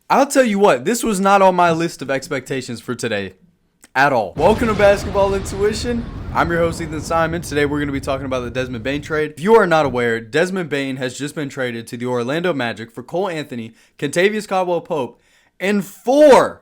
I'll tell you what, this was not on my list of expectations for today at all. Welcome to Basketball Intuition. I'm your host, Ethan Simon. Today we're going to be talking about the Desmond Bane trade. If you are not aware, Desmond Bane has just been traded to the Orlando Magic for Cole Anthony, Kentavious Caldwell-Pope, and four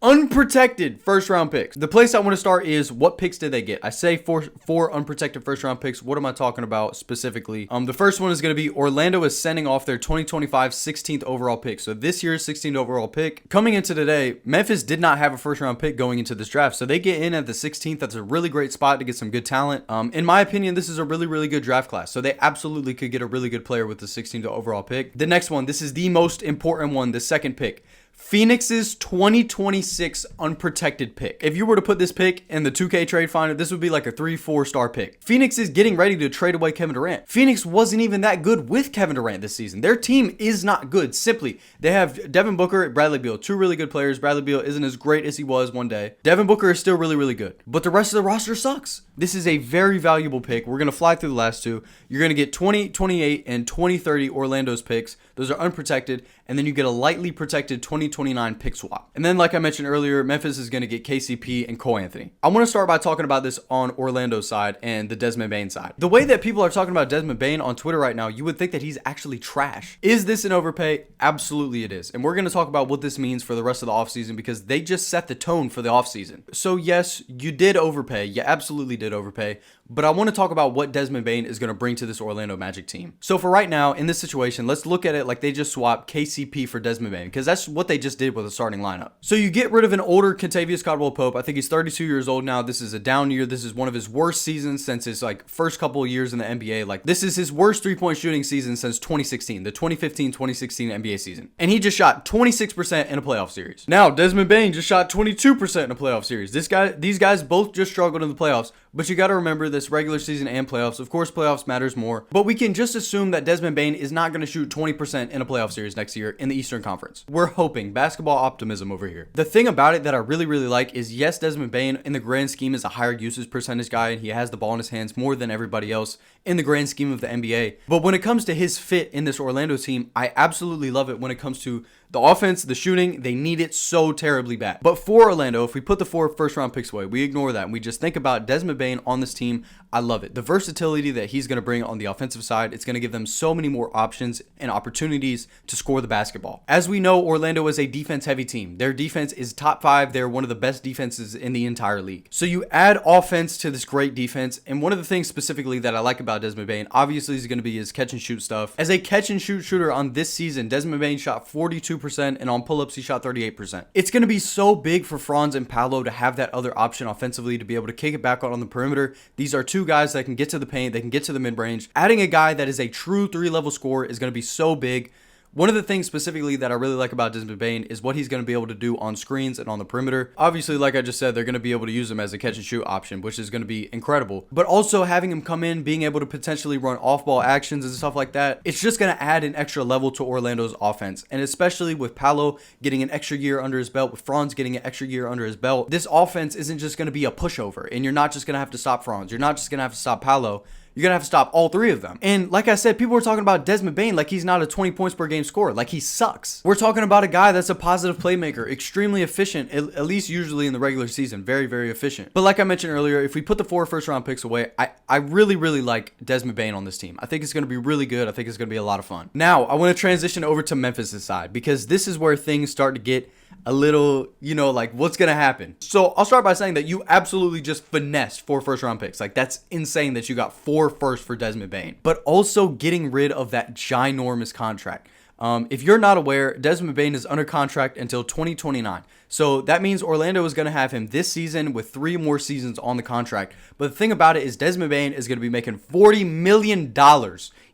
unprotected first round picks. The place I want to start is what picks did they get? I say four unprotected first round picks. What am I talking about specifically? The first one is going to be Orlando is sending off their 2025 16th overall pick. So this year's 16th overall pick. Coming into today, Memphis did not have a first round pick going into this draft. So they get in at the 16th. That's a really great spot to get some good talent. In my opinion, this is a really good draft class. So they absolutely could get a really good player with the 16th overall pick. The next one, this is the most important one, the second pick. Phoenix's 2026 unprotected pick. If you were to put this pick in the 2K trade finder, this would be like a 3-4 star pick. Phoenix is getting ready to trade away Kevin Durant. Phoenix wasn't even that good with Kevin Durant this season. Their team is not good. Simply, they have Devin Booker and Bradley Beal, two really good players. Bradley Beal isn't as great as he was one day. Devin Booker is still really good. But the rest of the roster sucks. This is a very valuable pick. We're going to fly through the last two. You're going to get 2028 and 2030 Orlando's picks. Those are unprotected. And then you get a lightly protected 2029 pick swap. And then, like I mentioned earlier, Memphis is going to get KCP and Cole Anthony. I want to start by talking about this on Orlando's side and the Desmond Bane side. The way that people are talking about Desmond Bane on Twitter right now, you would think that he's actually trash. Is this an overpay? Absolutely it is. And we're going to talk about what this means for the rest of the offseason because they just set the tone for the offseason. So yes, you did overpay. You absolutely did overpay. But I want to talk about what Desmond Bane is going to bring to this Orlando Magic team. So for right now, in this situation, let's look at it like they just swapped KCP for Desmond Bane because that's what they just did with the starting lineup. So you get rid of an older Kentavious Caldwell-Pope. I think he's 32 years old now. This is a down year. This is one of his worst seasons since his first couple of years in the NBA. This is his worst three-point shooting season since 2016, the 2015-2016 NBA season. And he just shot 26% in a playoff series. Now, Desmond Bane just shot 22% in a playoff series. These guys both just struggled in the playoffs, but you got to remember this regular season and playoffs. Of course, playoffs matters more, but we can just assume that Desmond Bane is not going to shoot 20% in a playoff series next year in the Eastern Conference. We're hoping. Basketball optimism over here. The thing about it that I really like is, yes, Desmond Bane in the grand scheme is a higher usage percentage guy and he has the ball in his hands more than everybody else in the grand scheme of the NBA. But when it comes to his fit in this Orlando team, I absolutely love it when it comes to the offense, the shooting. They need it so terribly bad. But for Orlando, if we put the 4 first round picks away, we ignore that and we just think about Desmond Bane on this team. I love it. The versatility that he's going to bring on the offensive side, it's going to give them so many more options and opportunities to score the basketball. As we know, Orlando is a defense-heavy team. Their defense is top 5. They're one of the best defenses in the entire league. So you add offense to this great defense, and one of the things specifically that I like about Desmond Bane, obviously, is going to be his catch-and-shoot stuff. As a catch-and-shoot shooter on this season, Desmond Bane shot 42%, and on pull-ups, he shot 38%. It's going to be so big for Franz and Paolo to have that other option offensively to be able to kick it back out on the perimeter. These are two guys that can get to the paint, they can get to the mid-range. Adding a guy that is a true 3-level scorer is going to be so big. One of the things specifically that I really like about Desmond Bane is what he's going to be able to do on screens and on the perimeter. Obviously, like I just said, they're going to be able to use him as a catch and shoot option, which is going to be incredible. But also having him come in, being able to potentially run off-ball actions and stuff like that, it's just going to add an extra level to Orlando's offense. And especially with Paolo getting an extra year under his belt, with Franz getting an extra year under his belt, this offense isn't just going to be a pushover. And you're not just going to have to stop Franz. You're not just going to have to stop Paolo. You're going to have to stop all 3 of them. And like I said, people were talking about Desmond Bane like he's not a 20 points per game scorer. Like he sucks. We're talking about a guy that's a positive playmaker, extremely efficient, at least usually in the regular season. Very efficient. But like I mentioned earlier, if we put the 4 first round picks away, I really like Desmond Bane on this team. I think it's going to be really good. I think it's going to be a lot of fun. Now, I want to transition over to Memphis' side because this is where things start to get a little, what's going to happen. So I'll start by saying that you absolutely just finessed 4 first round picks. That's insane that you got 4 firsts for Desmond Bane, but also getting rid of that ginormous contract. If you're not aware, Desmond Bane is under contract until 2029. So that means Orlando is going to have him this season with 3 more seasons on the contract. But the thing about it is Desmond Bane is going to be making $40 million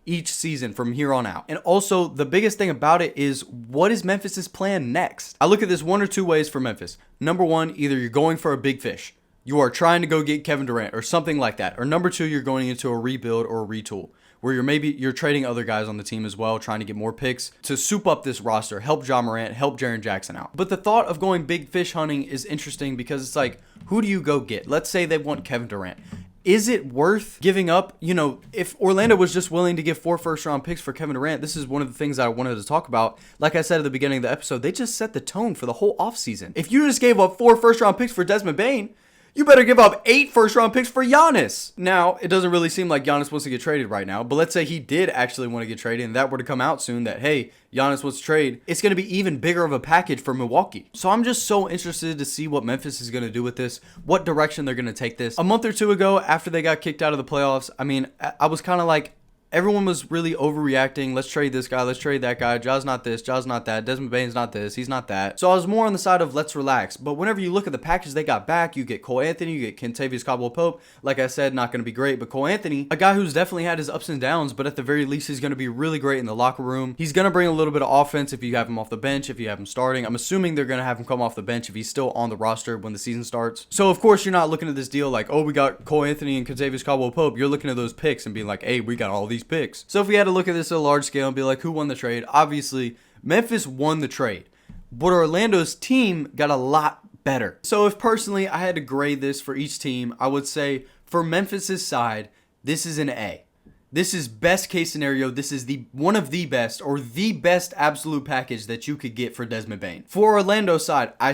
each season from here on out. And also, the biggest thing about it is, what is Memphis' plan next? I look at this 1 or 2 ways for Memphis. Number 1, either you're going for a big fish. You are trying to go get Kevin Durant or something like that. Or number 2, you're going into a rebuild or a retool, where you're trading other guys on the team as well, trying to get more picks to soup up this roster, help Ja Morant, help Jaren Jackson out. But the thought of going big fish hunting is interesting because it's like, who do you go get? Let's say they want Kevin Durant. Is it worth giving up? You know, if Orlando was just willing to give 4 first-round picks for Kevin Durant, this is one of the things I wanted to talk about. Like I said at the beginning of the episode, they just set the tone for the whole offseason. If you just gave up 4 first-round picks for Desmond Bane, you better give up 8 first-round picks for Giannis. Now, it doesn't really seem like Giannis wants to get traded right now, but let's say he did actually want to get traded and that were to come out soon that, hey, Giannis wants to trade. It's going to be even bigger of a package for Milwaukee. So I'm just so interested to see what Memphis is going to do with this, what direction they're going to take this. A month or 2 ago, after they got kicked out of the playoffs, I mean, I was kind of like, everyone was really overreacting. Let's trade this guy. Let's trade that guy. Ja's not this. Ja's not that. Desmond Bane's not this. He's not that. So I was more on the side of let's relax. But whenever you look at the package they got back, you get Cole Anthony, you get Kentavious Caldwell-Pope. Like I said, not going to be great. But Cole Anthony, a guy who's definitely had his ups and downs, but at the very least, he's going to be really great in the locker room. He's going to bring a little bit of offense if you have him off the bench, if you have him starting. I'm assuming they're going to have him come off the bench if he's still on the roster when the season starts. So, of course, you're not looking at this deal like, oh, we got Cole Anthony and Kentavious Caldwell-Pope. You're looking at those picks and being like, hey, we got all these picks. So if we had to look at this at a large scale and be like, who won the trade? Obviously, Memphis won the trade, but Orlando's team got a lot better. So if personally I had to grade this for each team, I would say for Memphis's side, this is an A. This is best case scenario. This is one of the best or the best absolute package that you could get for Desmond Bane. For Orlando's side, I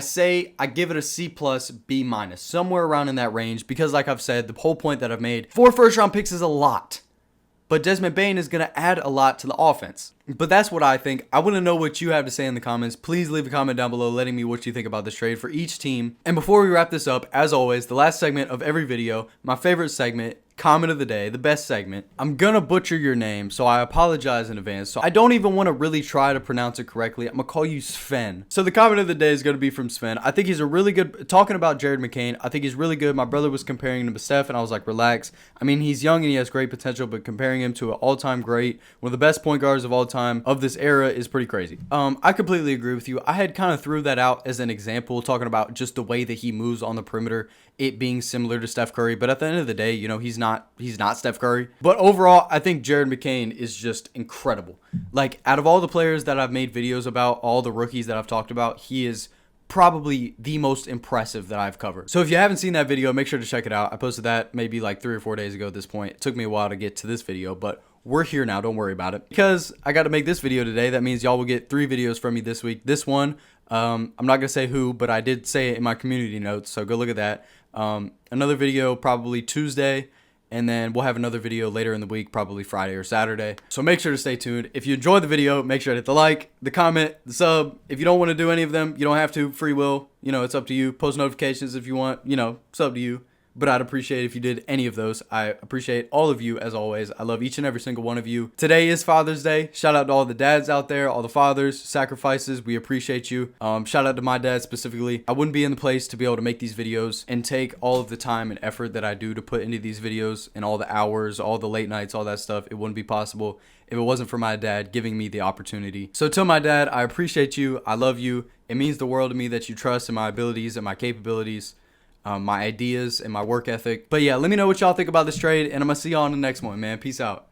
give it a C+, B-, somewhere around in that range because like I've said, the whole point that I've made, 4 first-round picks is a lot. But Desmond Bane is going to add a lot to the offense. But that's what I think. I want to know what you have to say in the comments. Please leave a comment down below letting me what you think about this trade for each team. And before we wrap this up, as always, the last segment of every video, my favorite segment, comment of the day, the best segment. I'm gonna butcher your name, so I apologize in advance. So I don't even want to really try to pronounce it correctly. I'm gonna call you Sven. So the comment of the day is gonna be from Sven. I think he's a really good, talking about Jared McCain, I think he's really good. My brother was comparing him to Steph, and I was like, relax. I mean, he's young and he has great potential, but comparing him to an all-time great, one of the best point guards of all time of this era is pretty crazy. I completely agree with you. I had kind of threw that out as an example, talking about just the way that he moves on the perimeter, it being similar to Steph Curry, but at the end of the day, you know, he's not Steph Curry. But overall, I think Jared McCain is just incredible. Like, out of all the players that I've made videos about, all the rookies that I've talked about, he is probably the most impressive that I've covered. So if you haven't seen that video, make sure to check it out. I posted that maybe like 3 or 4 days ago at this point. It took me a while to get to this video, but we're here now. Don't worry about it. Because I got to make this video today, that means y'all will get 3 videos from me this week. This one, I'm not going to say who, but I did say it in my community notes, so go look at that. Another video probably Tuesday, and then we'll have another video later in the week, probably Friday or Saturday. So make sure to stay tuned. If you enjoyed the video, make sure to hit the like, the comment, the sub. If you don't want to do any of them, you don't have to. Free will. You know, it's up to you. Post notifications if you want. You know, it's up to you. But I'd appreciate it if you did any of those. I appreciate all of you as always. I love each and every single one of you. Today is Father's Day. Shout out to all the dads out there, all the fathers, sacrifices. We appreciate you. Shout out to my dad specifically. I wouldn't be in the place to be able to make these videos and take all of the time and effort that I do to put into these videos and all the hours, all the late nights, all that stuff. It wouldn't be possible if it wasn't for my dad giving me the opportunity. So to my dad, I appreciate you. I love you. It means the world to me that you trust in my abilities and my capabilities. My ideas and my work ethic. But yeah, let me know what y'all think about this trade, and I'm gonna see y'all on the next one, man. Peace out.